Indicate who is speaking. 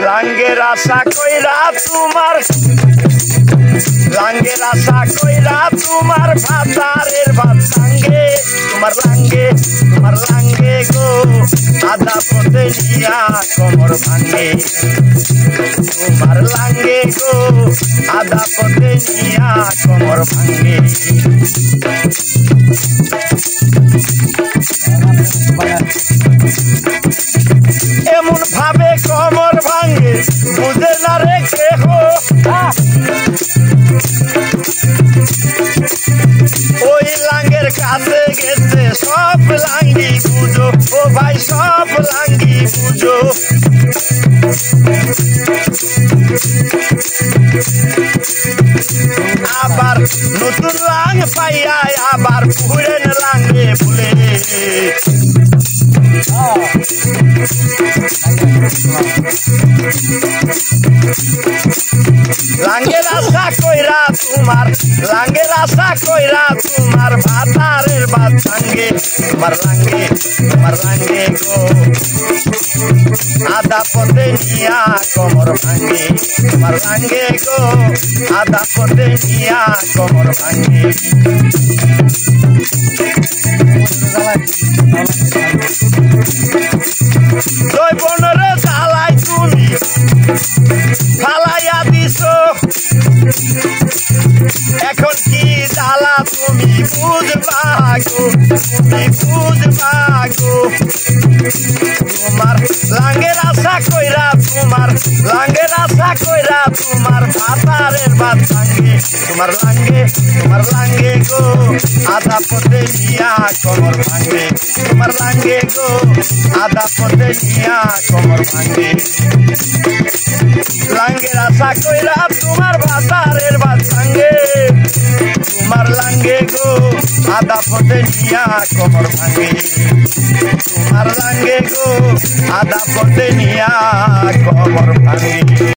Speaker 1: লাঙ্গের আশা কইরা তোমার লাঙ্গের আশা কইরা তোমার ভাতারের ভাত লাঙ্গে তোমার লাঙ্গে গো আধা পথে নিয়া কোমর ভাঙ্গে তোমার লাঙ্গে গো আধা পথে নিয়া কোমর ভাঙ্গে এমন ভাবে কোমর ভাঙ্গে বুঝে না রে কেহ ওই লাঙ্গের কাছে গেছে সব লাঙ্গি বুঝো ও ভাই সব লাঙ্গি বুঝো আবার নতুন লাং পাইয়া আবার পুরেন লাঙ্গে ভুলে লাঙ্গের আশা কইরা তোমার ভাতারের ভাত ভাঙ্গে তোমার লাঙ্গে গো আধা পথে নিয়া কোমর ভাঙ্গে তোমার লাঙ্গে গো আধা পথে নিয়া কোমর ভাঙ্গে দুই বোনরে জ্বালাই তুমি ফালাইয়া দিছ এখন কি জ্বালা তুমি বুঝবা গো তোমার লাঙ্গের আশা কইরা তোমার ভাতারের ভাত ভাঙ্গে তোমার লাঙ্গে গো আধা পথে নিয়া কোমর ভাঙ্গে তোমার লাঙ্গে গো আধা পথে নিয়া কোমর ভাঙ্গে লাঙ্গের আশা কইরা তোমার ভাতারের ভাত ভাঙ্গে তোমার লাঙ্গে গো আধা পথে নিয়া কোমর ভাঙ্গে তোমার লাঙ্গে গো আধা পথে নিয়া কোমর ভাঙ্গে।